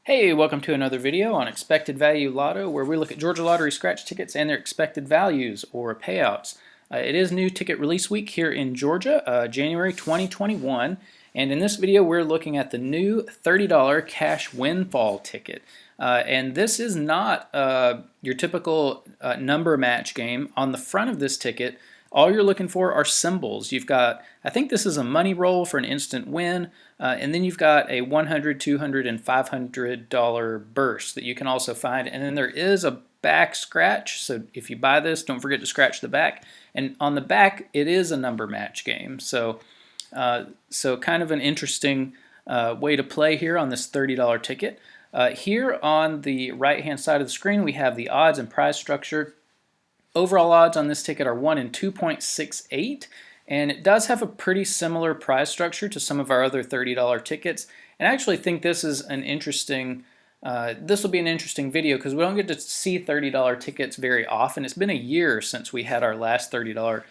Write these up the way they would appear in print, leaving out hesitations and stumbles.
Hey, welcome to another video on Expected Value Lotto, where we look at Georgia Lottery scratch tickets and their expected values or payouts. It is new ticket release week here in Georgia, January 2021, and in this video we're looking at the new $30 cash windfall ticket. And this is not your typical number match game. On the front of this ticket, all you're looking for are symbols. You've got, I think this is a money roll for an instant win, and then you've got a $100, $200, and $500 burst that you can also find. And then there is a back scratch, so if you buy this, don't forget to scratch the back. And on the back, it is a number match game. So kind of an interesting way to play here on this $30 ticket. Here on the right-hand side of the screen, we have the odds and prize structure. Overall odds on this ticket are 1 in 2.68, and it does have a pretty similar prize structure to some of our other $30 tickets. And I actually think this is an interesting, this will be an interesting video because we don't get to see $30 tickets very often. It's been a year since we had our last $30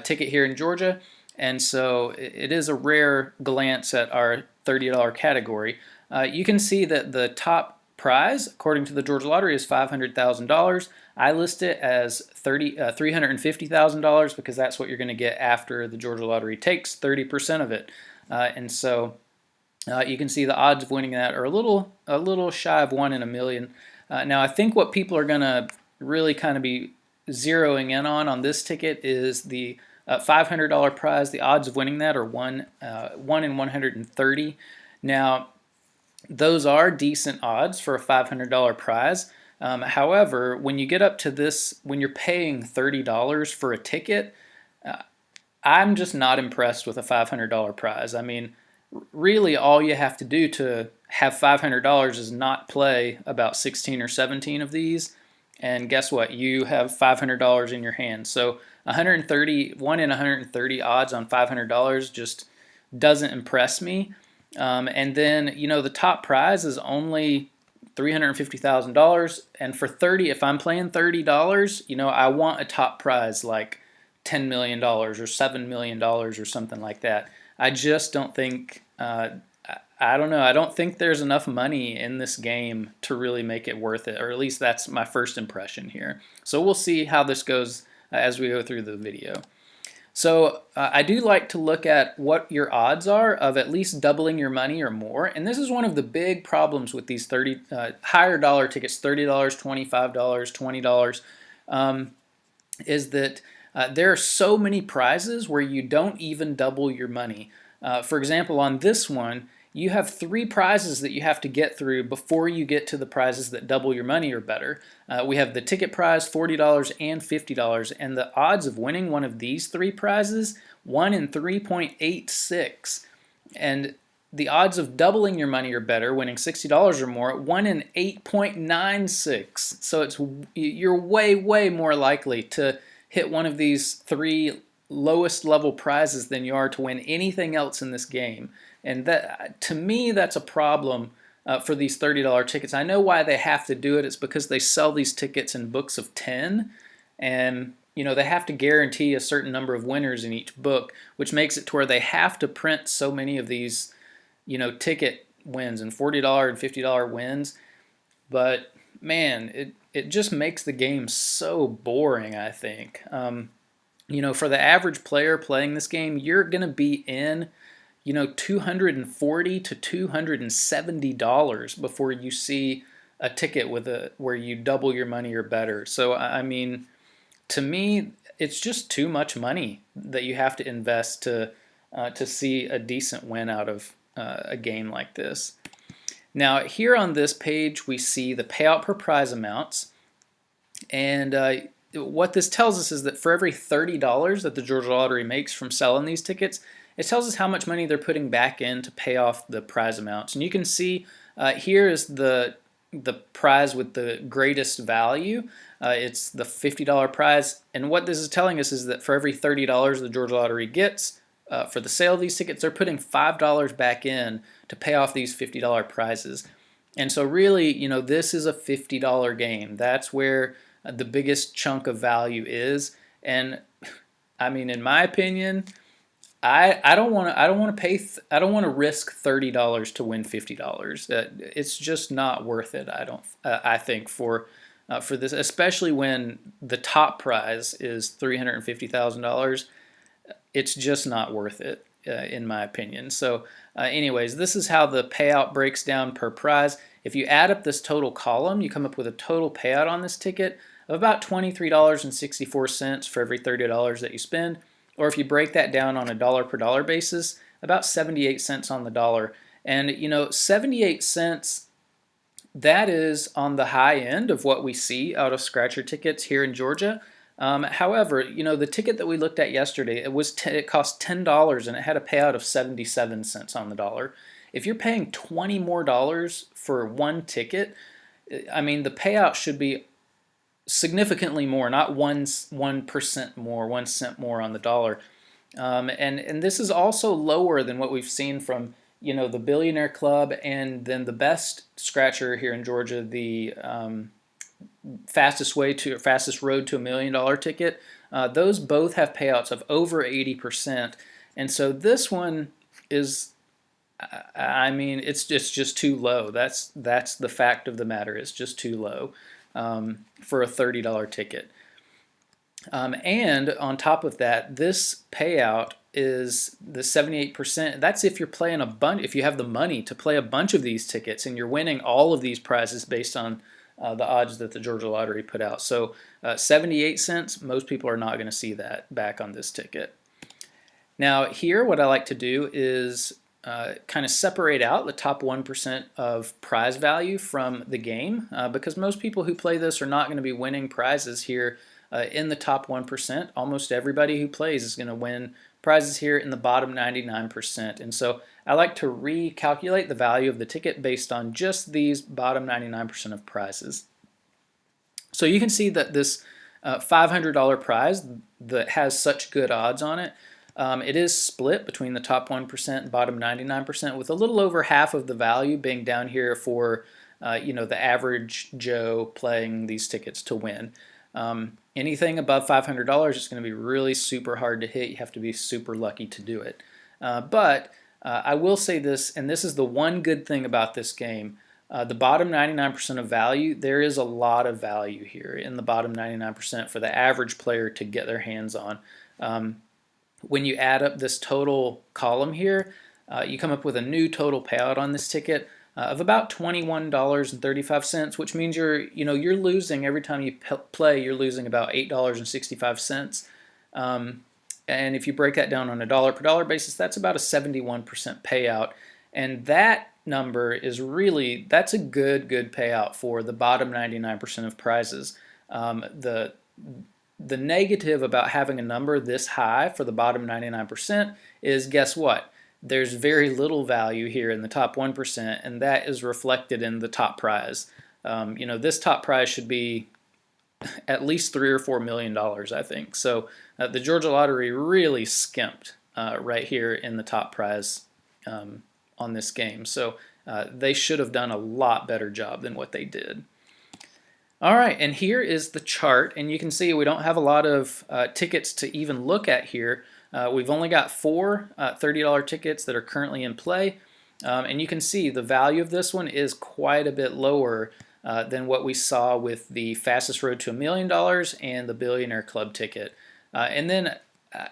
ticket here in Georgia, and so it is a rare glance at our $30 category. You can see that the top prize, according to the Georgia Lottery, is $500,000. I list it as $350,000 because that's what you're going to get after the Georgia Lottery takes 30% of it. And so you can see the odds of winning that are a little shy of 1 in a million. Now I think what people are going to really kind of be zeroing in on this ticket is the $500 prize. The odds of winning that are 1 in 130. Now those are decent odds for a $500 prize. However, when you get up to this, when you're paying $30 for a ticket, I'm just not impressed with a $500 prize. I mean, really all you have to do to have $500 is not play about 16 or 17 of these, and guess what? You have $500 in your hand. So 1 in 130 odds on $500 just doesn't impress me. And then, you know, the top prize is only $350,000, and for 30, if I'm playing $30, you know, I want a top prize like $10 million or $7 million or something like that. I just don't think, I don't know, I don't think there's enough money in this game to really make it worth it, or at least that's my first impression here. So we'll see how this goes as we go through the video. So I do like to look at what your odds are of at least doubling your money or more, and this is one of the big problems with these higher dollar tickets, $30, $25, $20, is that there are so many prizes where you don't even double your money. For example, on this one, you have 3 prizes that you have to get through before you get to the prizes that double your money or better. We have the ticket prize, $40 and $50, and the odds of winning one of these 3 prizes, 1 in 3.86. And the odds of doubling your money or better, winning $60 or more, 1 in 8.96. So you're way more likely to hit one of these 3 lowest level prizes than you are to win anything else in this game. And that, to me, that's a problem for these $30 tickets. I know why they have to do it. It's because they sell these tickets in books of 10, and you know they have to guarantee a certain number of winners in each book, which makes it to where they have to print so many of these, you know, ticket wins and $40 and $50 wins. But man, it just makes the game so boring, I think. You know, for the average player playing this game, you're going to be in, you know, $240 to $270 before you see a ticket with where you double your money or better. So I mean, to me, it's just too much money that you have to invest to see a decent win out of a game like this. Now here on this page we see the payout per prize amounts, and what this tells us is that for every $30 that the Georgia Lottery makes from selling these tickets, it tells us how much money they're putting back in to pay off the prize amounts. And you can see here is the prize with the greatest value. It's the $50 prize. And what this is telling us is that for every $30 the Georgia Lottery gets for the sale of these tickets, they're putting $5 back in to pay off these $50 prizes. And so really, you know, this is a $50 game. That's where the biggest chunk of value is. And I mean, in my opinion, I don't want to risk $30 to win $50. It's just not worth it. I don't I think for this, especially when the top prize is $350,000. It's just not worth it, in my opinion. So, anyways, this is how the payout breaks down per prize. If you add up this total column, you come up with a total payout on this ticket of about $23.64 for every $30 that you spend. Or if you break that down on a dollar per dollar basis, about 78 cents on the dollar. And 78 cents, that is on the high end of what we see out of scratcher tickets here in Georgia. However, the ticket that we looked at yesterday, it cost $10 and it had a payout of 77 cents on the dollar. If you're paying $20 more for one ticket, I mean, the payout should be significantly more, not 1% more, 1 cent more on the dollar. And this is also lower than what we've seen from the Billionaire Club, and then the best scratcher here in Georgia, the fastest road to $1 million ticket. Those both have payouts of over 80%, and so this one is, I mean, it's just too low. That's the fact of the matter. It's just too low for a $30 ticket. And on top of that, this payout is the 78%. That's if you're playing if you have the money to play a bunch of these tickets and you're winning all of these prizes based on the odds that the Georgia Lottery put out. So 78 cents, most people are not going to see that back on this ticket. Now here, what I like to do is kind of separate out the top 1% of prize value from the game, because most people who play this are not going to be winning prizes here in the top 1%. Almost everybody who plays is going to win prizes here in the bottom 99%. And so I like to recalculate the value of the ticket based on just these bottom 99% of prizes. So you can see that this $500 prize that has such good odds on it, it is split between the top 1% and bottom 99%, with a little over half of the value being down here for the average Joe playing these tickets to win. Anything above $500 is going to be really super hard to hit. You have to be super lucky to do it. But I will say this, and this is the one good thing about this game. The bottom 99% of value, there is a lot of value here in the bottom 99% for the average player to get their hands on. When you add up this total column here, you come up with a new total payout on this ticket of about $21.35, which means you're losing every time you play. You're losing about $8.65. And if you break that down on a dollar per dollar basis, that's about a 71% payout. And that number is that's a good payout for the bottom 99% of prizes. The negative about having a number this high for the bottom 99% is, guess what? There's very little value here in the top 1%, and that is reflected in the top prize. This top prize should be at least $3 or $4 million, I think. So the Georgia Lottery really skimped right here in the top prize on this game. So they should have done a lot better job than what they did. All right, and here is the chart, and you can see we don't have a lot of tickets to even look at here. We've only got 4 $30 tickets that are currently in play, and you can see the value of this one is quite a bit lower than what we saw with the Fastest Road to $1 million and the Billionaire Club ticket. And then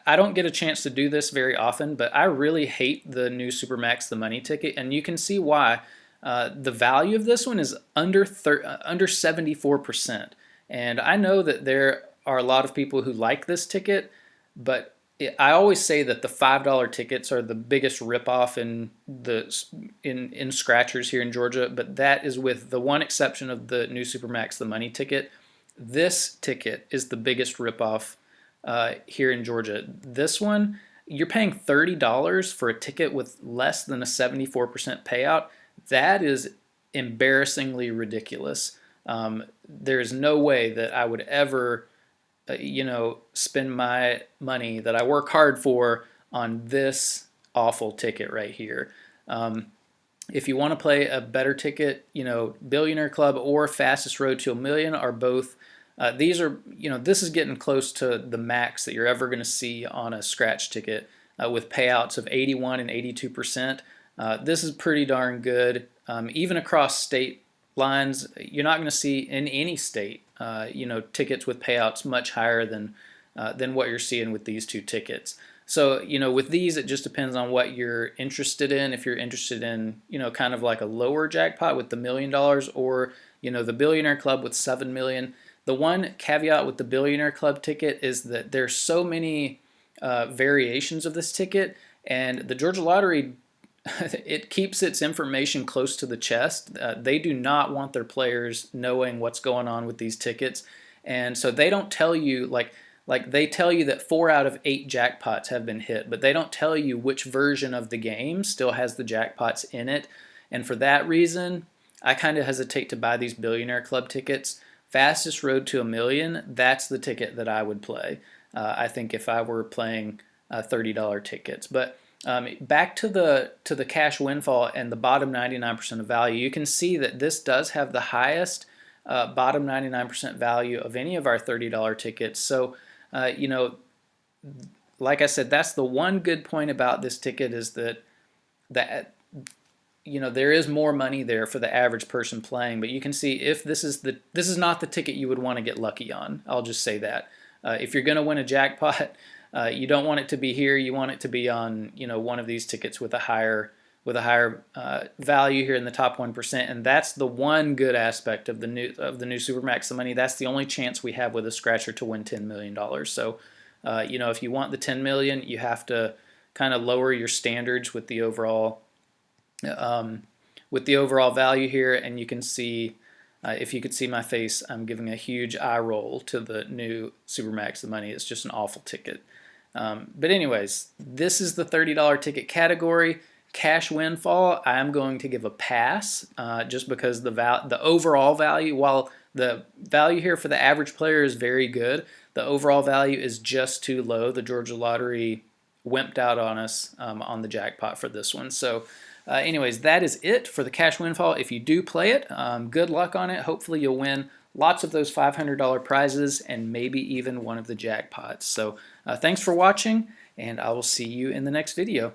I don't get a chance to do this very often, but I really hate the new Supermax the Money ticket, and you can see why. The value of this one is under 74%, and I know that there are a lot of people who like this ticket, but I always say that the $5 tickets are the biggest ripoff in scratchers here in Georgia, but that is with the one exception of the new Supermax the Money ticket. This ticket is the biggest ripoff here in Georgia. This one, you're paying $30 for a ticket with less than a 74% payout. That is embarrassingly ridiculous. There's no way that I would ever, spend my money that I work hard for on this awful ticket right here. If you want to play a better ticket, Billionaire Club or Fastest Road to $1 million are both. These are, this is getting close to the max that you're ever going to see on a scratch ticket. with payouts of 81 and 82%. This is pretty darn good. Even across state lines, you're not going to see in any state, tickets with payouts much higher than what you're seeing with these two tickets. So, with these, it just depends on what you're interested in. If you're interested in, kind of like a lower jackpot with the $1 million, or, the Billionaire Club with 7 million. The one caveat with the Billionaire Club ticket is that there's so many variations of this ticket, and the Georgia Lottery, it keeps its information close to the chest. They do not want their players knowing what's going on with these tickets, and so they don't tell you, like they tell you that 4 out of 8 jackpots have been hit, but they don't tell you which version of the game still has the jackpots in it. And for that reason, I kind of hesitate to buy these Billionaire Club tickets. Fastest Road to $1 million, that's the ticket that I would play. I think if I were playing $30 tickets. But back to the cash windfall and the bottom 99% of value, you can see that this does have the highest bottom 99% value of any of our $30 tickets. So like I said, that's the one good point about this ticket, is that there is more money there for the average person playing. But you can see, if this is not the ticket you would want to get lucky on. I'll just say that. If you're going to win a jackpot, you don't want it to be here. You want it to be on one of these tickets with a higher value here in the top 1%, and that's the one good aspect of the new Supermax the Money. That's the only chance we have with a scratcher to win $10 million. So, if you want the $10 million, you have to kind of lower your standards with the overall value here. And you can see, if you could see my face, I'm giving a huge eye roll to the new Supermax the Money. It's just an awful ticket. But anyways, this is the $30 ticket category. Cash windfall, I'm going to give a pass, just because the overall value, while the value here for the average player is very good, the overall value is just too low. The Georgia Lottery wimped out on us on the jackpot for this one. So anyways, that is it for the cash windfall. If you do play it, good luck on it. Hopefully you'll win lots of those $500 prizes and maybe even one of the jackpots. So thanks for watching, and I will see you in the next video.